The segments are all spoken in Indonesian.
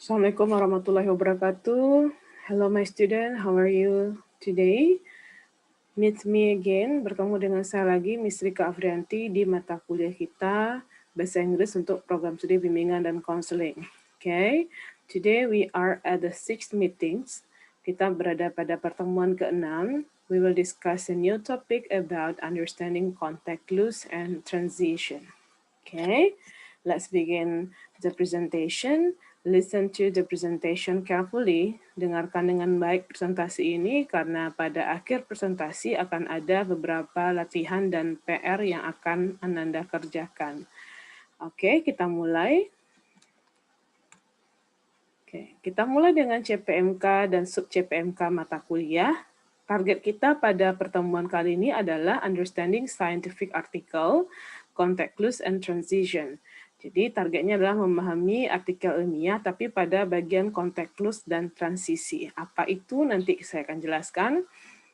Assalamualaikum warahmatullahi wabarakatuh. Hello my student, how are you today? Meet me again, bertemu dengan saya lagi, Miss Rika Afrianti di mata kuliah kita Bahasa Inggris untuk program studi bimbingan dan counseling. Okay, today we are at the 6th meetings. Kita berada pada pertemuan ke-6. We will discuss a new topic about understanding contact clues and transition. Okay, let's begin the presentation. Listen to the presentation carefully. Dengarkan dengan baik presentasi ini karena pada akhir presentasi akan ada beberapa latihan dan PR yang akan Ananda kerjakan. Oke, kita mulai. Oke, kita mulai dengan CPMK dan sub CPMK mata kuliah. Target kita pada pertemuan kali ini adalah Understanding Scientific Article, Contact Clues and Transition. Jadi targetnya adalah memahami artikel ilmiah tapi pada bagian contact clues dan transisi. Apa itu nanti saya akan jelaskan.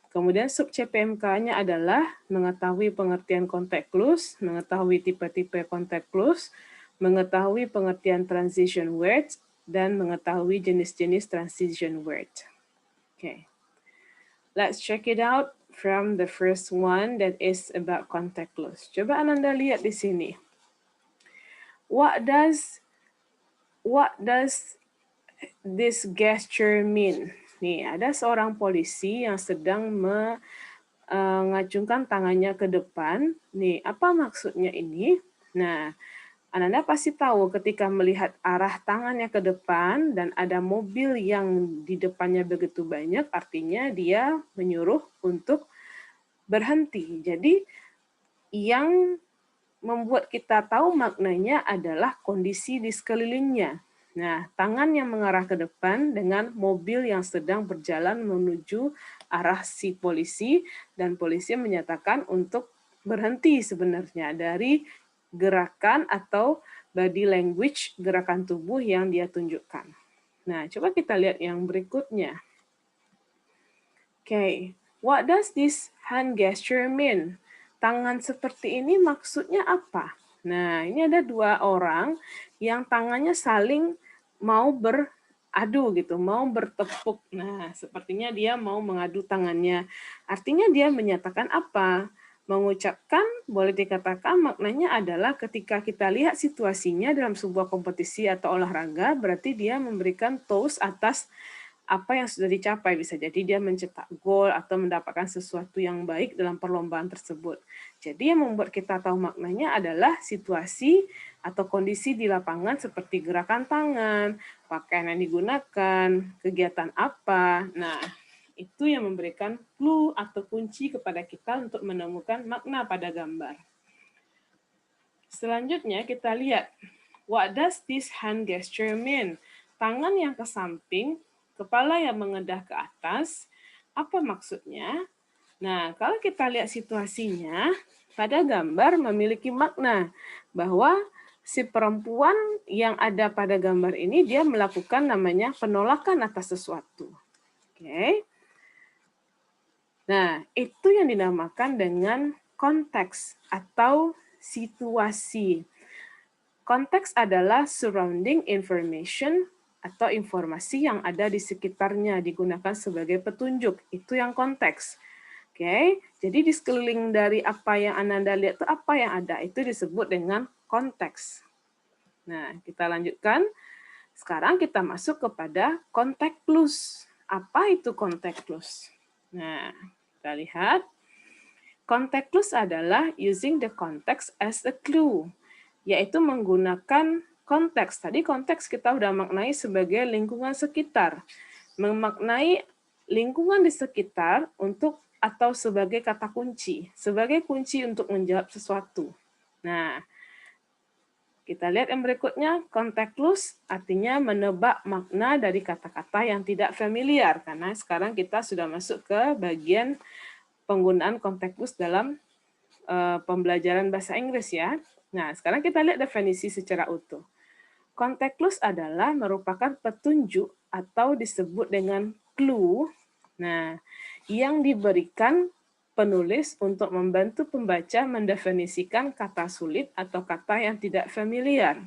Kemudian sub CPMK-nya adalah mengetahui pengertian contact clues, mengetahui tipe-tipe contact clues, mengetahui pengertian transition words, dan mengetahui jenis-jenis transition word. Okay. Let's check it out from the first one that is about contact clues. Coba Ananda lihat di sini. What does this gesture mean? Nih, ada seorang polisi yang sedang mengacungkan tangannya ke depan. Nih, apa maksudnya ini? Nah, Ananda pasti tahu ketika melihat arah tangannya ke depan dan ada mobil yang di depannya begitu banyak, artinya dia menyuruh untuk berhenti. Jadi, yang membuat kita tahu maknanya adalah kondisi di sekelilingnya. Nah, tangan yang mengarah ke depan dengan mobil yang sedang berjalan menuju arah si polisi, dan polisi menyatakan untuk berhenti sebenarnya dari gerakan atau body language, gerakan tubuh yang dia tunjukkan. Nah, coba kita lihat yang berikutnya. Okay, what does this hand gesture mean? Tangan seperti ini maksudnya apa? Nah, ini ada dua orang yang tangannya saling mau beradu gitu, mau bertepuk. Nah, sepertinya dia mau mengadu tangannya. Artinya dia menyatakan apa? Mengucapkan, boleh dikatakan maknanya adalah ketika kita lihat situasinya dalam sebuah kompetisi atau olahraga, berarti dia memberikan toast atas apa yang sudah dicapai. Bisa jadi dia mencetak gol atau mendapatkan sesuatu yang baik dalam perlombaan tersebut. Jadi yang membuat kita tahu maknanya adalah situasi atau kondisi di lapangan seperti gerakan tangan, pakaian yang digunakan, kegiatan apa. Nah, itu yang memberikan clue atau kunci kepada kita untuk menemukan makna pada gambar. Selanjutnya kita lihat, what does this hand gesture mean? Tangan yang ke samping, kepala yang mengendah ke atas, apa maksudnya? Nah, kalau kita lihat situasinya, pada gambar memiliki makna bahwa si perempuan yang ada pada gambar ini, dia melakukan namanya penolakan atas sesuatu. Oke. Nah, itu yang dinamakan dengan konteks atau situasi. Konteks adalah surrounding information atau informasi yang ada di sekitarnya digunakan sebagai petunjuk. Itu yang konteks. Oke, jadi di sekeliling dari apa yang Ananda lihat itu apa yang ada, itu disebut dengan konteks. Nah, kita lanjutkan. Sekarang kita masuk kepada contact clues. Apa itu contact clues? Nah, kita lihat. Contact clues adalah using the context as a clue, yaitu menggunakan konteks. Tadi konteks kita udah maknai sebagai lingkungan sekitar. Memaknai lingkungan di sekitar untuk atau sebagai kata kunci, sebagai kunci untuk menjawab sesuatu. Nah, kita lihat yang berikutnya, contact clues artinya menebak makna dari kata-kata yang tidak familiar, karena sekarang kita sudah masuk ke bagian penggunaan contact clues dalam pembelajaran bahasa Inggris ya. Nah, sekarang kita lihat definisi secara utuh. Contact clues adalah merupakan petunjuk atau disebut dengan clue, nah, yang diberikan penulis untuk membantu pembaca mendefinisikan kata sulit atau kata yang tidak familiar.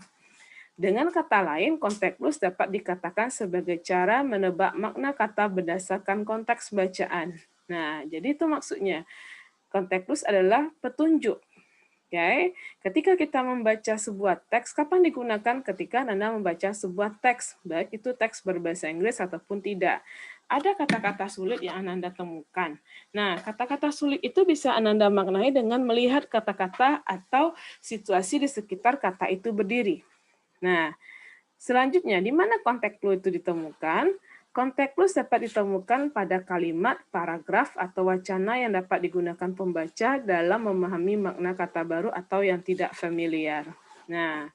Dengan kata lain, konteks clues dapat dikatakan sebagai cara menebak makna kata berdasarkan konteks bacaan. Nah, jadi itu maksudnya. Konteks clues adalah petunjuk. Okay. Ketika kita membaca sebuah teks, kapan digunakan? Ketika Anda membaca sebuah teks, baik itu teks berbahasa Inggris ataupun tidak. Ada kata-kata sulit yang Anda temukan. Nah, kata-kata sulit itu bisa Anda maknai dengan melihat kata-kata atau situasi di sekitar kata itu berdiri. Nah, selanjutnya, di mana konteks clue itu ditemukan? Konteks clue dapat ditemukan pada kalimat, paragraf, atau wacana yang dapat digunakan pembaca dalam memahami makna kata baru atau yang tidak familiar. Nah,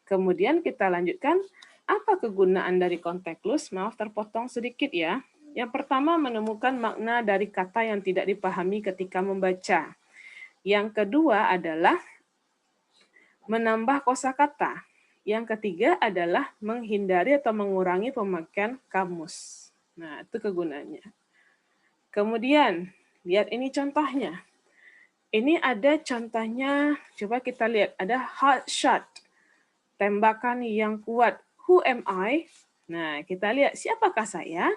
kemudian kita lanjutkan, apa kegunaan dari konteks clue? Maaf terpotong sedikit ya. Yang pertama, menemukan makna dari kata yang tidak dipahami ketika membaca. Yang kedua adalah menambah kosakata. Yang ketiga adalah menghindari atau mengurangi pemakaian kamus. Nah, itu kegunaannya. Kemudian, lihat ini contohnya. Ini ada contohnya, coba kita lihat. Ada hot shot, tembakan yang kuat. Who am I? Nah, kita lihat siapakah saya?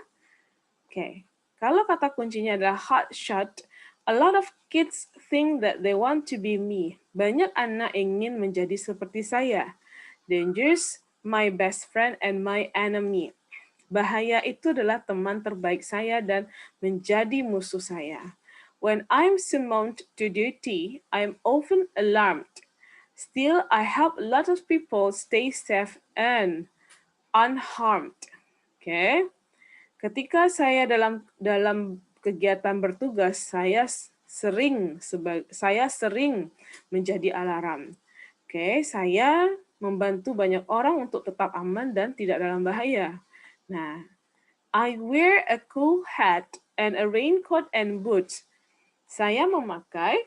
Oke, kalau kata kuncinya adalah hot shot, a lot of kids think that they want to be me. Banyak anak ingin menjadi seperti saya. Dangerous, my best friend and my enemy. Bahaya itu adalah teman terbaik saya dan menjadi musuh saya. When I'm summoned to duty, I'm often alarmed. Still, I help a lot of people stay safe and unharmed. Okay? Ketika saya dalam kegiatan bertugas, saya sering menjadi alarm. Oke, saya membantu banyak orang untuk tetap aman dan tidak dalam bahaya. Nah, I wear a cool hat and a raincoat and boots. Saya memakai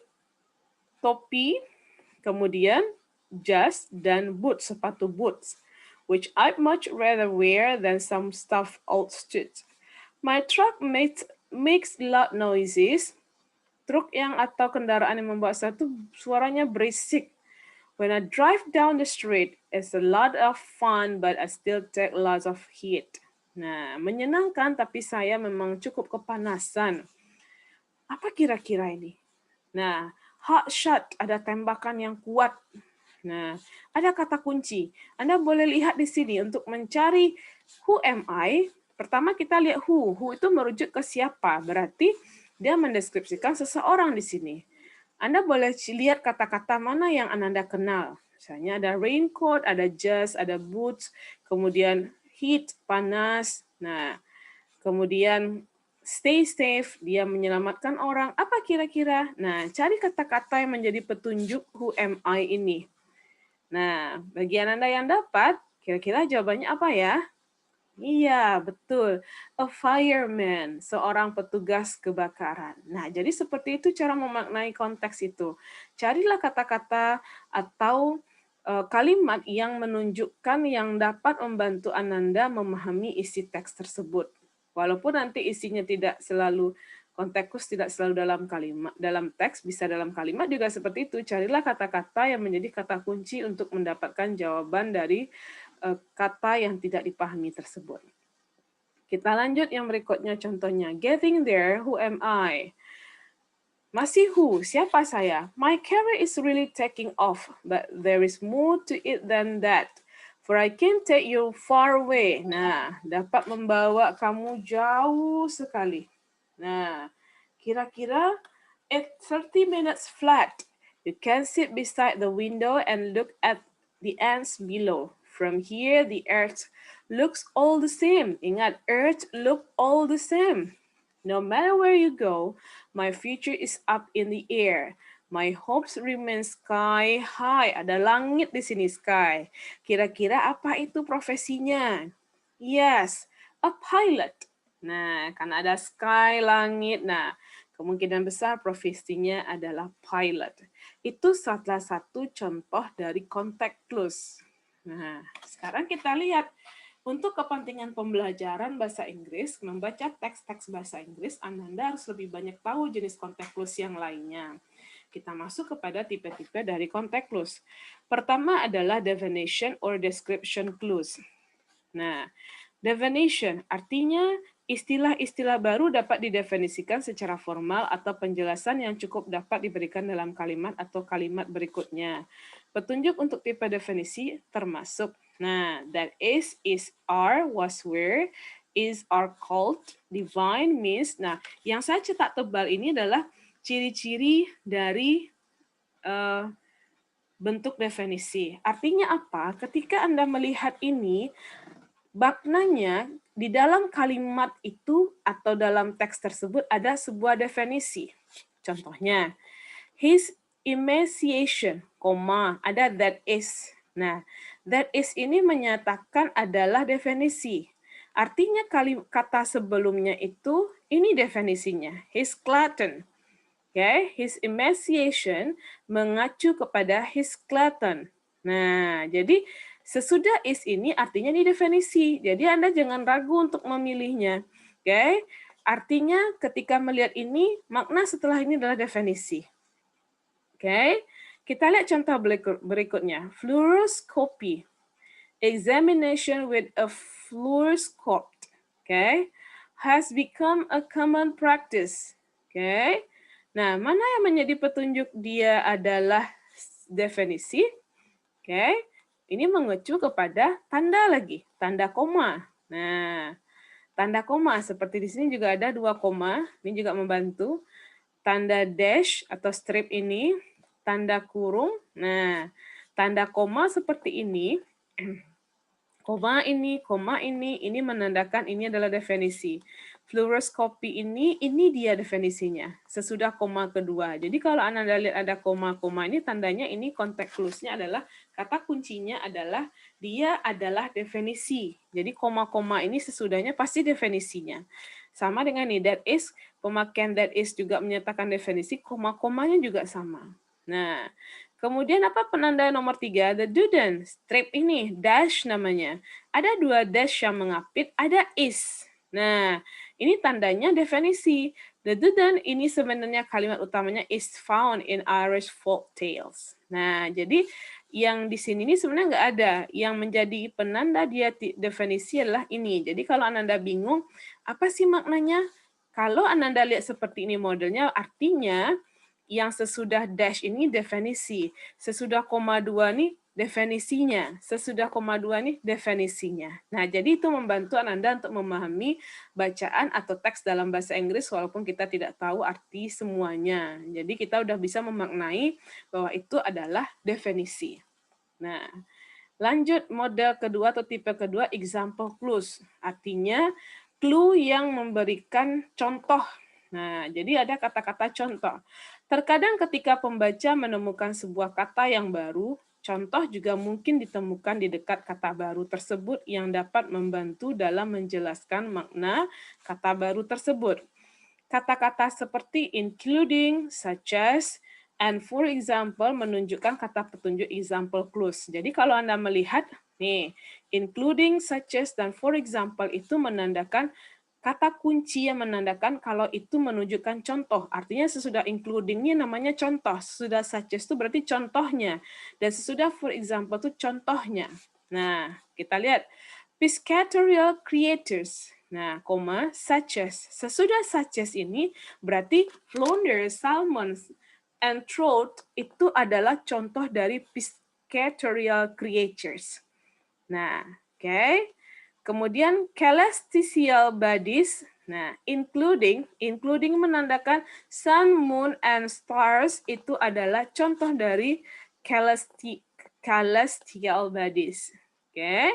topi, kemudian jas dan boots, sepatu boots, which I'd much rather wear than some stuffed old suit. My truck makes loud noises. Truk atau kendaraan yang membawa satu suaranya berisik. When I drive down the street, it's a lot of fun, but I still take lots of heat. Nah, menyenangkan, tapi saya memang cukup kepanasan. Apa kira-kira ini? Nah, hot shot, ada tembakan yang kuat. Nah, ada kata kunci. Anda boleh lihat di sini untuk mencari who am I. Pertama kita lihat who. Who itu merujuk ke siapa. Berarti dia mendeskripsikan seseorang di sini. Anda boleh lihat kata-kata mana yang Anda kenal. Misalnya ada raincoat, ada jas, ada boots, kemudian heat, panas. Nah, kemudian stay safe, dia menyelamatkan orang. Apa kira-kira? Nah, cari kata-kata yang menjadi petunjuk who am I ini. Nah, bagian Anda yang dapat, kira-kira jawabannya apa ya? Iya, betul. A fireman, seorang petugas kebakaran. Nah, jadi seperti itu cara memaknai konteks itu. Carilah kata-kata atau kalimat yang menunjukkan yang dapat membantu Ananda memahami isi teks tersebut. Walaupun nanti isinya tidak selalu konteks tidak selalu dalam kalimat, dalam teks bisa dalam kalimat juga seperti itu. Carilah kata-kata yang menjadi kata kunci untuk mendapatkan jawaban dari kata yang tidak dipahami tersebut. Kita lanjut yang berikutnya contohnya. Getting there, who am I? Masih who, siapa saya? My career is really taking off, but there is more to it than that. For I can take you far away. Nah, dapat membawa kamu jauh sekali. Nah, kira-kira at 30 minutes flat, you can sit beside the window and look at the ants below. From here, the earth looks all the same. Ingat, earth look all the same. No matter where you go, my future is up in the air. My hopes remain sky high. Ada langit di sini, sky. Kira-kira apa itu profesinya? Yes, a pilot. Nah, karena ada sky, langit. Nah, kemungkinan besar profesinya adalah pilot. Itu salah satu contoh dari konteks clues. Nah, sekarang kita lihat untuk kepentingan pembelajaran bahasa Inggris, membaca teks-teks bahasa Inggris, Anda harus lebih banyak tahu jenis konteks clues yang lainnya. kita masuk kepada tipe-tipe dari context clues. Pertama adalah definition or description clues. Nah, definition artinya istilah-istilah baru dapat didefinisikan secara formal atau penjelasan yang cukup dapat diberikan dalam kalimat atau kalimat berikutnya. Petunjuk untuk tipe definisi termasuk, nah, that is are, was, were, is, are, called, divine, means. Nah, yang saya cetak tebal ini adalah ciri-ciri dari bentuk definisi. Artinya apa? Ketika Anda melihat ini, maknanya di dalam kalimat itu atau dalam teks tersebut ada sebuah definisi. Contohnya, his emaciation, ada that is. Nah, that is ini menyatakan adalah definisi. Artinya kata sebelumnya itu, ini definisinya. His glutton. Okay, his emaciation mengacu kepada his glutton. Nah, jadi sesudah is ini artinya ini definisi. Jadi Anda jangan ragu untuk memilihnya. Okay, artinya ketika melihat ini, makna setelah ini adalah definisi. Okay, kita lihat contoh berikutnya. Fluoroscopy. Examination with a fluoroscope. Okay, has become a common practice. Okay. Nah, mana yang menjadi petunjuk dia adalah definisi? Oke, ini mengacu kepada tanda lagi, tanda koma. Nah, tanda koma seperti di sini juga ada 2 koma, ini juga membantu. Tanda dash atau strip ini, tanda kurung. Nah, tanda koma seperti ini, koma ini menandakan ini adalah definisi. Fluoroscopy ini dia definisinya, sesudah koma kedua. Jadi kalau Anda lihat ada koma-koma ini, tandanya ini konteks clues-nya adalah, kata kuncinya adalah, dia adalah definisi. Jadi koma-koma ini sesudahnya pasti definisinya. Sama dengan nih, that is, pemakaian that is juga menyatakan definisi, koma-komanya juga sama. Nah, kemudian apa penanda nomor 3? The dudent, strip ini, dash namanya. Ada 2 dash yang mengapit, ada is. Nah, ini tandanya definisi. The dudent ini sebenarnya kalimat utamanya is found in Irish folk tales. Nah, jadi yang di sini ini sebenarnya nggak ada. Yang menjadi penanda dia definisi adalah ini. Jadi kalau Anda bingung, apa sih maknanya? Kalau Anda lihat seperti ini modelnya, artinya yang sesudah dash ini definisi. Sesudah koma 2 nih definisinya. Sesudah koma 2 nih definisinya. Nah, jadi itu membantu Anda untuk memahami bacaan atau teks dalam bahasa Inggris walaupun kita tidak tahu arti semuanya. Jadi kita udah bisa memaknai bahwa itu adalah definisi. Nah, lanjut model kedua atau tipe kedua, example clues. Artinya clue yang memberikan contoh. Nah, jadi ada kata-kata contoh. Terkadang ketika pembaca menemukan sebuah kata yang baru, contoh juga mungkin ditemukan di dekat kata baru tersebut yang dapat membantu dalam menjelaskan makna kata baru tersebut. Kata-kata seperti including, such as, and for example menunjukkan kata petunjuk example clues. Jadi kalau Anda melihat, nih, including, such as, dan for example itu menandakan kata kunci yang menandakan kalau itu menunjukkan contoh. Artinya sesudah including-nya namanya contoh. Sesudah such as itu berarti contohnya. Dan sesudah for example itu contohnya. Nah, kita lihat. Piscatorial creators. Nah, koma, such as. Sesudah such as ini berarti flounder, salmon, and trout itu adalah contoh dari piscatorial creatures. Nah, oke. Kemudian celestial bodies, nah including menandakan sun, moon, and stars itu adalah contoh dari celestial bodies. Oke.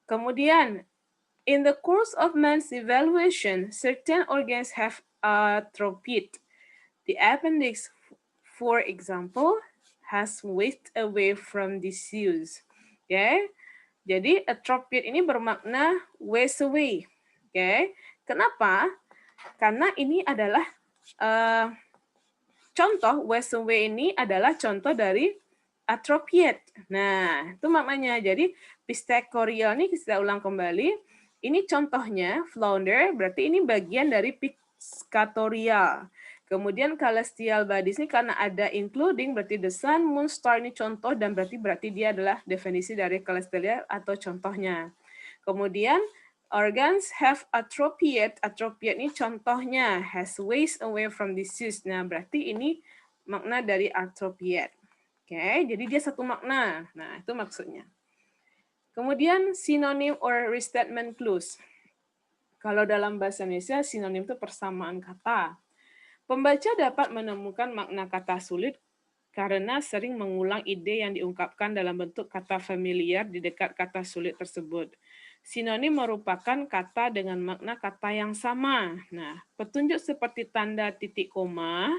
Kemudian in the course of man's evaluation, certain organs have atrophied. The appendix, for example, has wasted away from disuse. Okay. Jadi atrophied ini bermakna waste away. Okay. Kenapa? Karena ini adalah contoh, waste away ini adalah contoh dari atrophied. Nah, itu maknanya. Jadi piscatorial ini kita ulang kembali. Ini contohnya flounder, berarti ini bagian dari piscatorial. Kemudian celestial bodies ini karena ada including, berarti the sun, moon, star ini contoh, dan berarti dia adalah definisi dari celestial atau contohnya. Kemudian organs have atrophied. Atrophied ini contohnya has waste away from disease. Nah, berarti ini makna dari atrophied. Oke, jadi dia satu makna. Nah, itu maksudnya. Kemudian sinonim or restatement clues. Kalau dalam bahasa Indonesia, sinonim itu persamaan kata. Pembaca dapat menemukan makna kata sulit karena sering mengulang ide yang diungkapkan dalam bentuk kata familiar di dekat kata sulit tersebut. Sinonim merupakan kata dengan makna kata yang sama. Nah, petunjuk seperti tanda titik koma,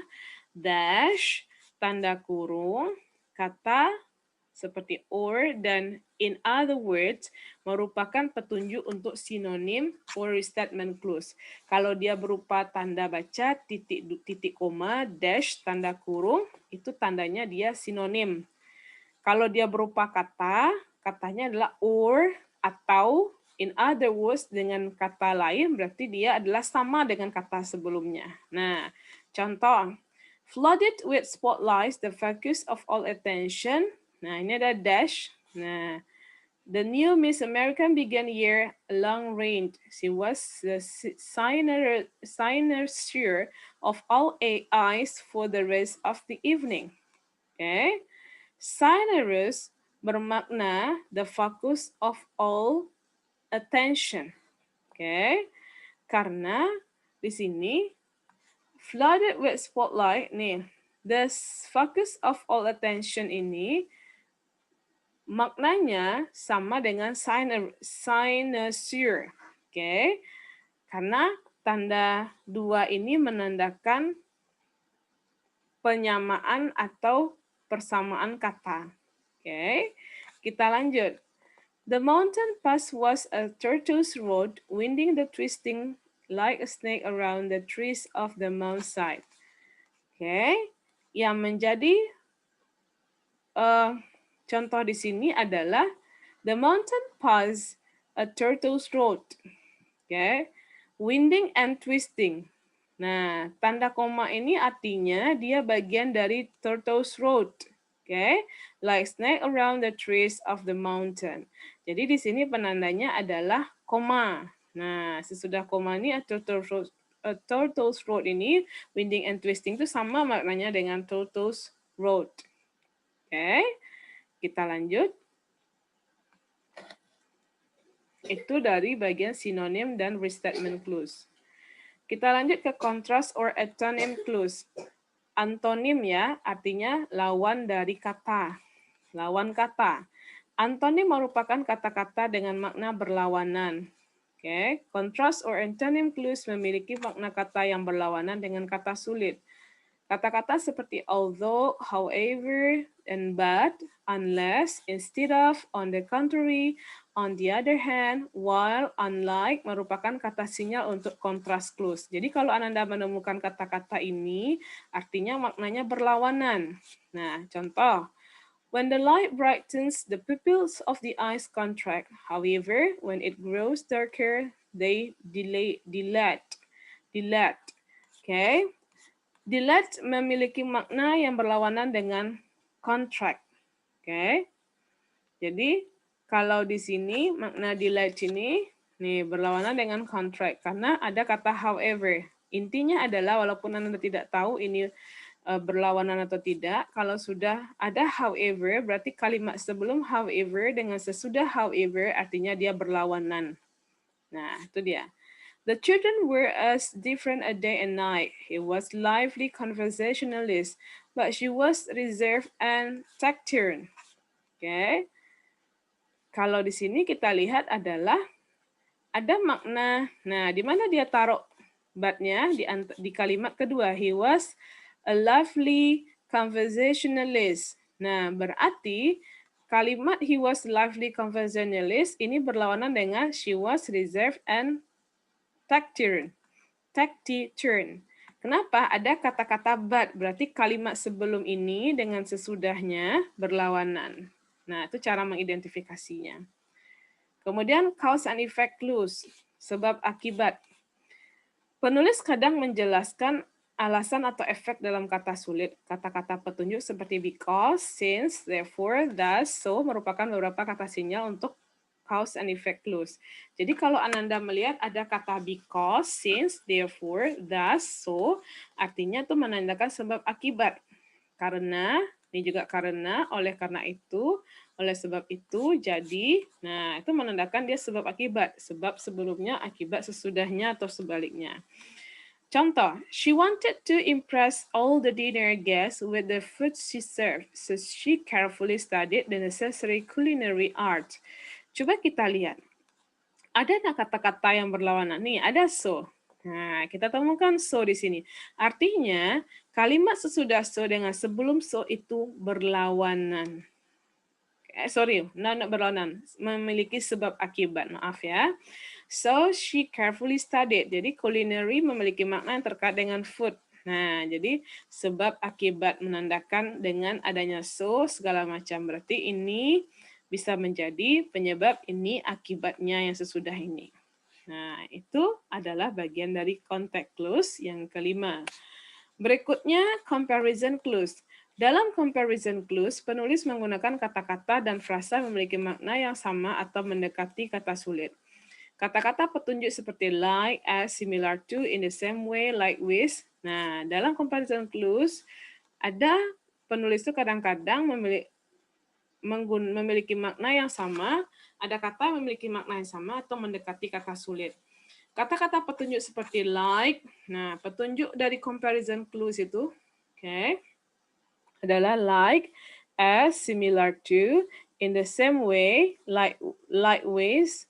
dash, tanda kurung, kata seperti or dan in other words merupakan petunjuk untuk sinonim or restatement clues. Kalau dia berupa tanda baca, titik koma, dash, tanda kurung, itu tandanya dia sinonim. Kalau dia berupa kata, katanya adalah or atau in other words dengan kata lain berarti dia adalah sama dengan kata sebelumnya. Nah, contoh, flooded with spotlights, the focus of all attention. Nah, ini ada dash. Nah, the new Miss American began year long range. She was the cynosure of all eyes for the rest of the evening. Okay. Cynosure bermakna the focus of all attention. Okay. Karena di sini flooded with spotlight nih. The focus of all attention ini maknanya sama dengan cynosure. Oke. Karena tanda dua ini menandakan penyamaan atau persamaan kata. Oke. Kita lanjut. The mountain pass was a tortuous road, winding the twisting like a snake around the trees of the mountainside. Oke. Yang menjadi contoh di sini adalah the mountain pass a tortuous road. Okay. Winding and twisting. Nah, tanda koma ini artinya dia bagian dari tortuous road. Okay. Like snake around the trees of the mountain. Jadi di sini penandanya adalah koma. Nah, sesudah koma ini tortoise road ini, winding and twisting itu sama maknanya dengan tortoise road. Oke, kita lanjut. Itu dari bagian sinonim dan restatement clues. Kita lanjut ke contrast or antonym clues. Antonim ya, artinya lawan dari kata. Lawan kata. Antonim merupakan kata-kata dengan makna berlawanan. Oke, contrast or antonym clues memiliki makna kata yang berlawanan dengan kata sulit. Kata-kata seperti although, however, and but, unless, instead of, on the contrary, on the other hand, while, unlike merupakan kata sinyal untuk contrast clues. Jadi kalau Anda menemukan kata-kata ini, artinya maknanya berlawanan. Nah, contoh. When the light brightens, the pupils of the eyes contract. However, when it grows darker, they dilate. Okay? Dilate memiliki makna yang berlawanan dengan contract. Oke. Jadi kalau di sini makna dilate ini nih berlawanan dengan contract karena ada kata however. Intinya adalah walaupun Anda tidak tahu ini berlawanan atau tidak, kalau sudah ada however berarti kalimat sebelum however dengan sesudah however artinya dia berlawanan. Nah, itu dia. The children were as different a day and night. He was lively conversationalist, but she was reserved and taciturn. Okay. Kalau di sini kita lihat adalah ada makna. Nah, di mana dia taruh but-nya di kalimat kedua. He was a lively conversationalist. Nah, berarti kalimat he was lively conversationalist ini berlawanan dengan she was reserved and taciturn. Kenapa? Ada kata-kata but, berarti kalimat sebelum ini dengan sesudahnya berlawanan. Nah, itu cara mengidentifikasinya. Kemudian cause and effect clues, sebab akibat. Penulis kadang menjelaskan alasan atau efek dalam kata sulit. Kata-kata petunjuk seperti because, since, therefore, thus, so merupakan beberapa kata sinyal untuk cause and effect clues. Jadi kalau Ananda melihat ada kata because, since, therefore, thus, so, artinya itu menandakan sebab akibat. Karena, ini juga karena, oleh karena itu, oleh sebab itu, jadi, nah itu menandakan dia sebab akibat. Sebab sebelumnya, akibat sesudahnya, atau sebaliknya. Contoh, she wanted to impress all the dinner guests with the food she served, so she carefully studied the necessary culinary art. Coba kita lihat, ada kata-kata yang berlawanan? Nih, ada so. Nah, kita temukan so di sini. Artinya, kalimat sesudah so dengan sebelum so itu berlawanan. Berlawanan, memiliki sebab akibat, maaf ya. So, she carefully studied. Jadi, culinary memiliki makna yang terkait dengan food. Nah, jadi sebab akibat menandakan dengan adanya so, segala macam. Berarti ini bisa menjadi penyebab, ini akibatnya yang sesudah ini. Nah, itu adalah bagian dari context clues yang kelima. Berikutnya, comparison clues. Dalam comparison clues, penulis menggunakan kata-kata dan frasa memiliki makna yang sama atau mendekati kata sulit. Kata-kata petunjuk seperti like, as, similar to, in the same way, like with. Nah, dalam comparison clues, ada penulis itu kadang-kadang memiliki makna yang sama, ada kata memiliki makna yang sama atau mendekati kata sulit. Kata-kata petunjuk seperti like, nah petunjuk dari comparison clues itu, okay, adalah like, as, similar to, in the same way, like with,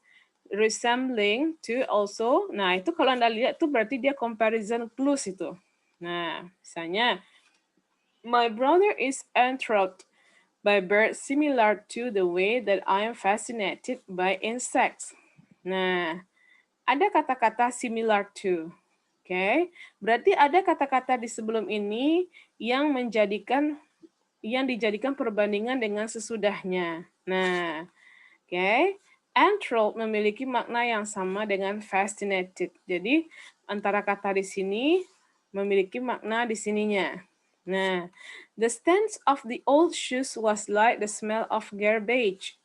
resembling to, also. Nah, itu kalau Anda lihat itu berarti dia comparison clues itu. Nah, misalnya, my brother is enthralled by birds similar to the way that I am fascinated by insects. Nah, ada kata-kata similar to. Oke, okay. Berarti ada kata-kata di sebelum ini yang dijadikan perbandingan dengan sesudahnya. Nah, oke. Okay. Enthralled memiliki makna yang sama dengan fascinated. Jadi, antara kata di sini memiliki makna di sininya. Nah, the stench of the old shoes was like the smell of garbage.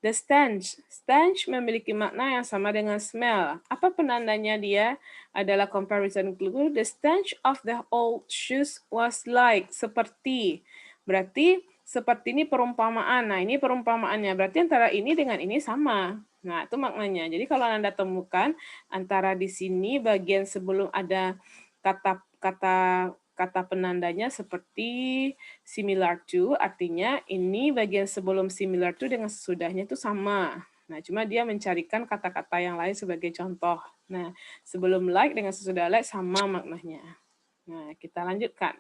The stench. Stench memiliki makna yang sama dengan smell. Apa penandanya dia? Adalah comparison clue. The stench of the old shoes was like, seperti. Berarti seperti ini perumpamaan. Nah, ini perumpamaannya. Berarti antara ini dengan ini sama. Nah, itu maknanya. Jadi kalau Anda temukan antara di sini bagian sebelum ada kata penandanya seperti similar to, artinya ini bagian sebelum similar to dengan sesudahnya itu sama. Nah, cuma dia mencarikan kata-kata yang lain sebagai contoh. Nah, sebelum like dengan sesudah like sama maknanya. Nah, kita lanjutkan.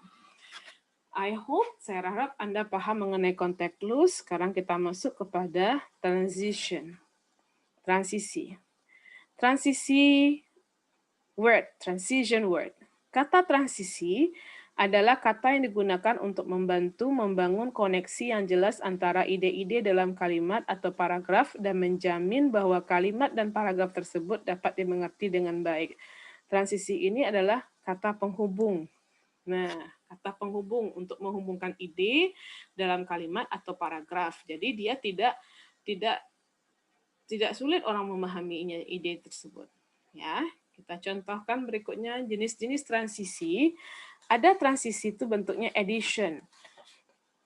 I hope, saya harap Anda paham mengenai context clues. Sekarang kita masuk kepada transition. Transisi. Transisi word, transition word. Kata transisi adalah kata yang digunakan untuk membantu membangun koneksi yang jelas antara ide-ide dalam kalimat atau paragraf dan menjamin bahwa kalimat dan paragraf tersebut dapat dimengerti dengan baik. Transisi ini adalah kata penghubung. Nah, kata penghubung untuk menghubungkan ide dalam kalimat atau paragraf. Jadi dia tidak sulit orang memahaminya ide tersebut. Ya, kita contohkan berikutnya jenis-jenis transisi. Ada transisi itu bentuknya addition.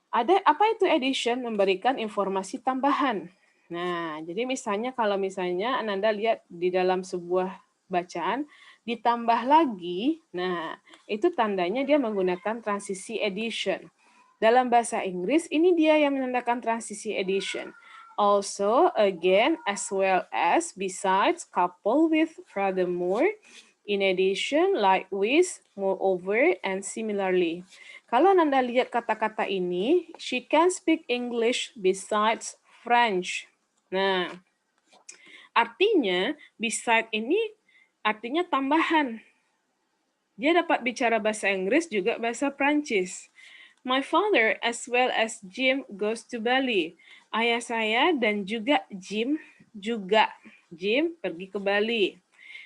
Apa itu addition? Memberikan informasi tambahan. Nah, jadi kalau misalnya Anda lihat di dalam sebuah bacaan, ditambah lagi, nah itu tandanya dia menggunakan transisi addition. Dalam bahasa Inggris, ini dia yang menandakan transisi addition. Also, again, as well as, besides, couple with, furthermore, in addition, like with, moreover, and similarly. Kalau Anda lihat kata-kata ini, she can speak English besides French. Nah, artinya, beside ini artinya tambahan. Dia dapat bicara bahasa Inggris juga bahasa Prancis. My father as well as Jim goes to Bali. Ayah saya dan juga Jim pergi ke Bali.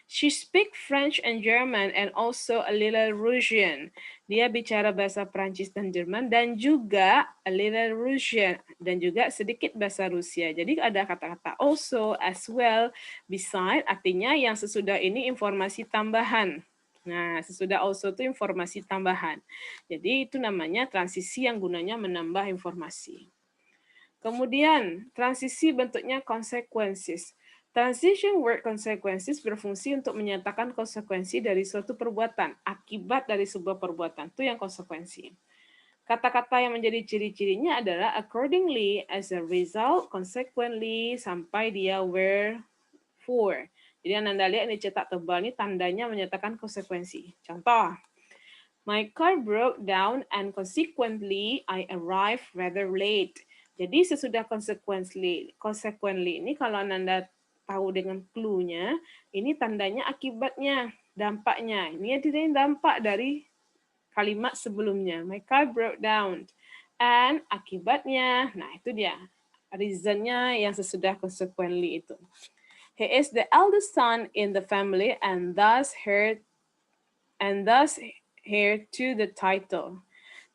She speak French and German and also a little Russian. Dia bicara bahasa Prancis dan Jerman dan juga a little Russian dan juga sedikit bahasa Rusia. Jadi ada kata-kata also, as well, beside, artinya yang sesudah ini informasi tambahan. Nah, sesudah also itu informasi tambahan. Jadi itu namanya transisi yang gunanya menambah informasi. Kemudian, transisi bentuknya consequences. Transition word consequences berfungsi untuk menyatakan konsekuensi dari suatu perbuatan, akibat dari sebuah perbuatan, itu yang konsekuensi. Kata-kata yang menjadi ciri-cirinya adalah accordingly, as a result, consequently, sampai dia wherefore. Jadi Anda lihat ini cetak tebal ini tandanya menyatakan konsekuensi. Contoh, my car broke down and consequently I arrived rather late. Jadi sesudah consequently ini kalau Anda tahu dengan clue-nya, ini tandanya akibatnya, dampaknya. Ini adalah dampak dari kalimat sebelumnya. My car broke down. And akibatnya, nah itu dia. Reason-nya yang sesudah consequently itu. He is the eldest son in the family and thus heir to the title.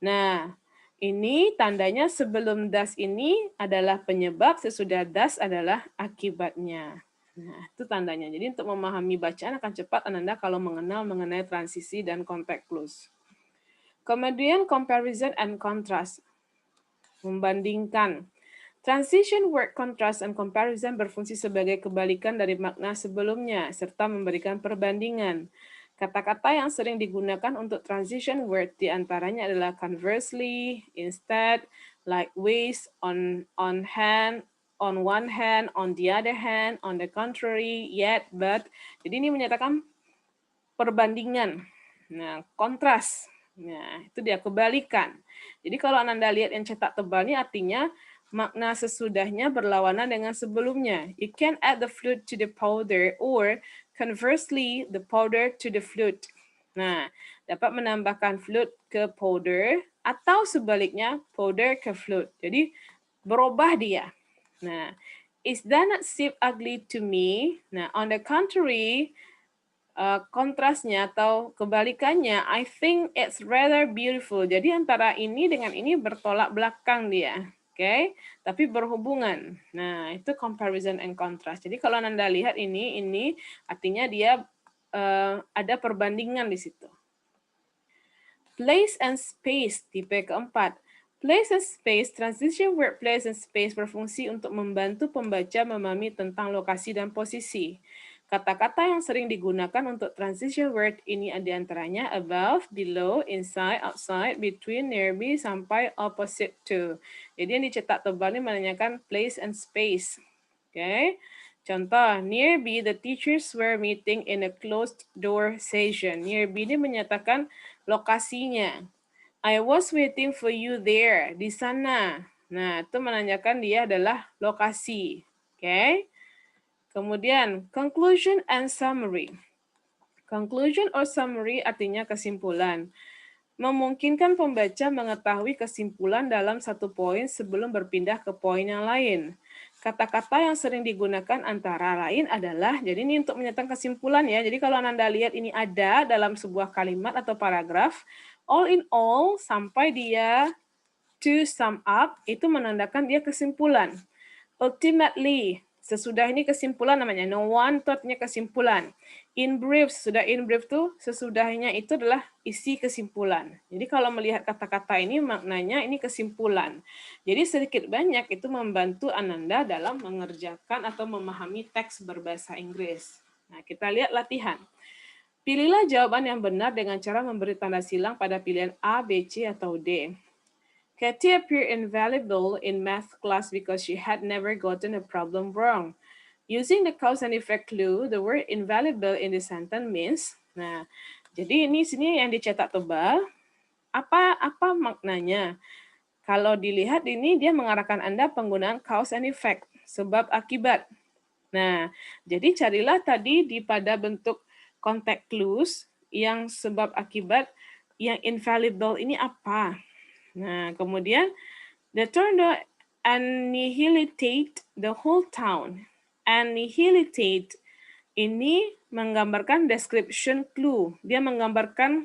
Nah, ini tandanya sebelum das ini adalah penyebab, sesudah das adalah akibatnya. Nah, itu tandanya. Jadi untuk memahami bacaan akan cepat Anda kalau mengenal mengenai transisi dan context clues. Kemudian comparison and contrast. Membandingkan. Transition word contrast and comparison berfungsi sebagai kebalikan dari makna sebelumnya, serta memberikan perbandingan. Kata-kata yang sering digunakan untuk transition word diantaranya adalah conversely, instead, likewise, on hand, on one hand, on the other hand, on the contrary, yet, but. Jadi ini menyatakan perbandingan. Nah, kontras. Nah, itu dia kebalikan. Jadi kalau Anda lihat yang cetak tebal ini artinya makna sesudahnya berlawanan dengan sebelumnya. You can add the flute to the powder or conversely the powder to the flute. Nah, dapat menambahkan flute ke powder atau sebaliknya powder ke flute. Jadi berubah dia. Nah, is that not seem ugly to me? Nah, on the contrary, kontrasnya atau kebalikannya, I think it's rather beautiful. Jadi antara ini dengan ini bertolak belakang dia. Oke, tapi berhubungan. Nah, itu comparison and contrast. Jadi kalau Anda lihat ini artinya dia ada perbandingan di situ. Place and space, tipe keempat. Place and space, transition word place and space berfungsi untuk membantu pembaca memahami tentang lokasi dan posisi. Kata-kata yang sering digunakan untuk transition word ini ada antaranya above, below, inside, outside, between, nearby, sampai opposite to. Jadi yang dicetak tebal ini menanyakan place and space. Oke. Contoh, nearby the teachers were meeting in a closed door session. Nearby ini menyatakan lokasinya. I was waiting for you there, di sana. Nah, itu menanyakan dia adalah lokasi. Oke. Kemudian, conclusion and summary. Conclusion or summary artinya kesimpulan. Memungkinkan pembaca mengetahui kesimpulan dalam satu poin sebelum berpindah ke poin yang lain. Kata-kata yang sering digunakan antara lain adalah, jadi ini untuk menyatakan kesimpulan ya, jadi kalau Anda lihat ini ada dalam sebuah kalimat atau paragraf, all in all, sampai dia to sum up, itu menandakan dia kesimpulan. Ultimately, sesudah ini kesimpulan namanya. No one, itu artinya kesimpulan. In brief, sudah in brief tuh sesudahnya itu adalah isi kesimpulan. Jadi kalau melihat kata-kata ini maknanya ini kesimpulan. Jadi sedikit banyak itu membantu Ananda dalam mengerjakan atau memahami teks berbahasa Inggris. Nah, kita lihat latihan. Pilihlah jawaban yang benar dengan cara memberi tanda silang pada pilihan A, B, C, atau D. Katie appeared invaluable in math class because she had never gotten a problem wrong. Using the cause and effect clue, the word invaluable in the sentence means, nah, jadi ini sini yang dicetak tebal, apa maknanya? Kalau dilihat ini dia mengarahkan Anda penggunaan cause and effect, sebab akibat. Nah, jadi carilah tadi pada bentuk context clues yang sebab akibat, yang infallible ini apa? Nah, kemudian the tornado annihilated the whole town. Annihilated ini menggambarkan description clue. Dia menggambarkan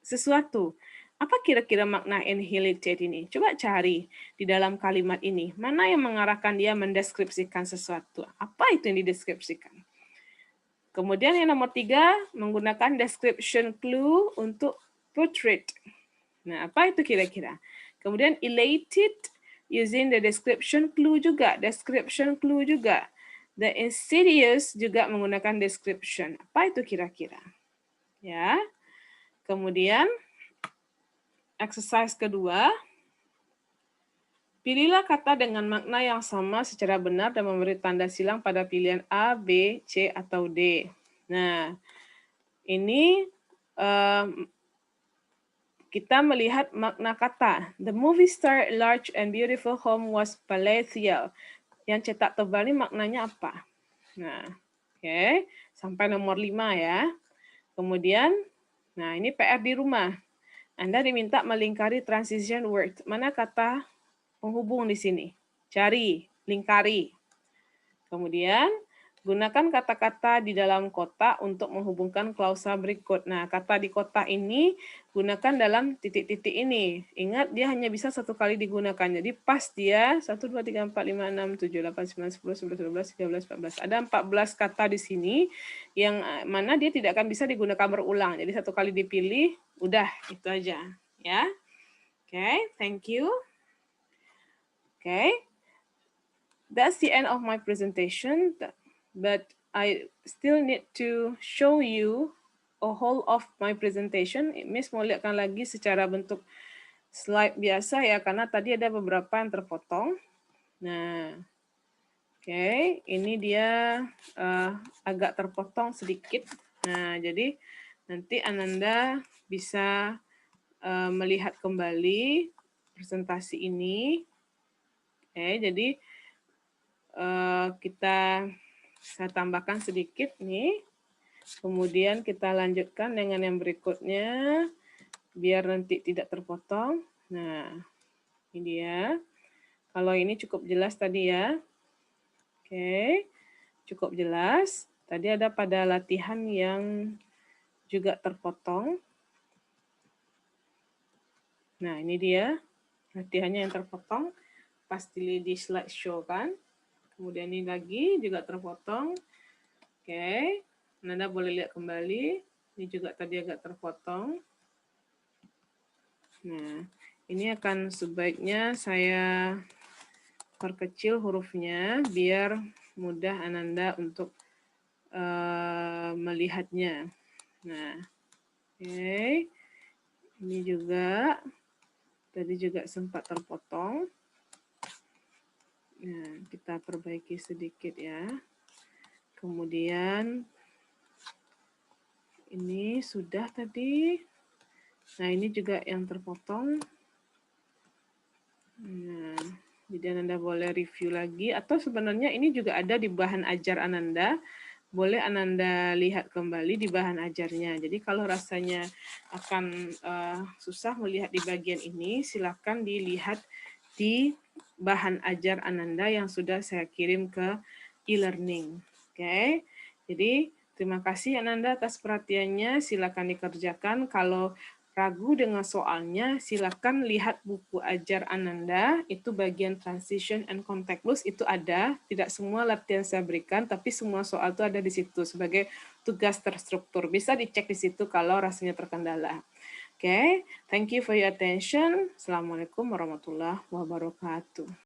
sesuatu. Apa kira-kira makna annihilated ini? Coba cari di dalam kalimat ini. Mana yang mengarahkan dia mendeskripsikan sesuatu? Apa itu yang dideskripsikan? Kemudian yang nomor 3, menggunakan description clue untuk portrait. Nah, apa itu kira-kira? Kemudian elated using the description clue juga. Description clue juga. The insidious juga menggunakan description. Apa itu kira-kira? Ya. Kemudian exercise kedua, pilihlah kata dengan makna yang sama secara benar dan memberi tanda silang pada pilihan A, B, C, atau D. Nah, ini kita melihat makna kata. The movie star large and beautiful home was palatial. Yang cetak tebal ini maknanya apa? Nah, oke. Sampai nomor 5 ya. Kemudian, nah ini PR di rumah. Anda diminta melingkari transition word. Mana kata penghubung di sini? Cari, lingkari. Kemudian, gunakan kata-kata di dalam kotak untuk menghubungkan klausa berikut. Nah, kata di kotak ini gunakan dalam titik-titik ini. Ingat, dia hanya bisa satu kali digunakan. Jadi pas dia 1, 2, 3, 4, 5, 6, 7, 8, 9, 10, 11, 12, 13, 14. Ada 14 kata di sini yang mana dia tidak akan bisa digunakan berulang. Jadi satu kali dipilih, udah itu aja. Ya, oke, thank you. Oke. That's the end of my presentation, but I still need to show you a whole of my presentation. Miss mau lihatkan lagi secara bentuk slide biasa ya, karena tadi ada beberapa yang terpotong. Nah, oke, ini dia agak terpotong sedikit. Nah, jadi nanti Ananda bisa melihat kembali presentasi ini. Oke, jadi saya tambahkan sedikit nih. Kemudian kita lanjutkan dengan yang berikutnya, biar nanti tidak terpotong. Nah, ini dia. Kalau ini cukup jelas tadi ya. Oke, cukup jelas. Tadi ada pada latihan yang juga terpotong. Nah, ini dia latihannya yang terpotong. Pasti di slideshow kan. Kemudian ini lagi juga terpotong. Oke, Anda boleh lihat kembali. Ini juga tadi agak terpotong. Nah, ini akan sebaiknya saya perkecil hurufnya biar mudah Ananda untuk melihatnya. Nah, oke. Ini juga tadi juga sempat terpotong. Nah, kita perbaiki sedikit ya. Kemudian ini sudah tadi. Nah, ini juga yang terpotong. Nah, jadi Ananda boleh review lagi. Atau sebenarnya ini juga ada di bahan ajar Ananda. Boleh Ananda lihat kembali di bahan ajarnya. Jadi kalau rasanya akan susah melihat di bagian ini, silakan dilihat di bahan ajar Ananda yang sudah saya kirim ke e-learning. Oke, jadi terima kasih Ananda atas perhatiannya. Silakan dikerjakan. Kalau ragu dengan soalnya, silakan lihat buku ajar Ananda. Itu bagian transition and context clues itu ada. Tidak semua latihan saya berikan, tapi semua soal itu ada di situ sebagai tugas terstruktur. Bisa dicek di situ kalau rasanya terkendala. Oke, thank you for your attention. Assalamualaikum warahmatullahi wabarakatuh.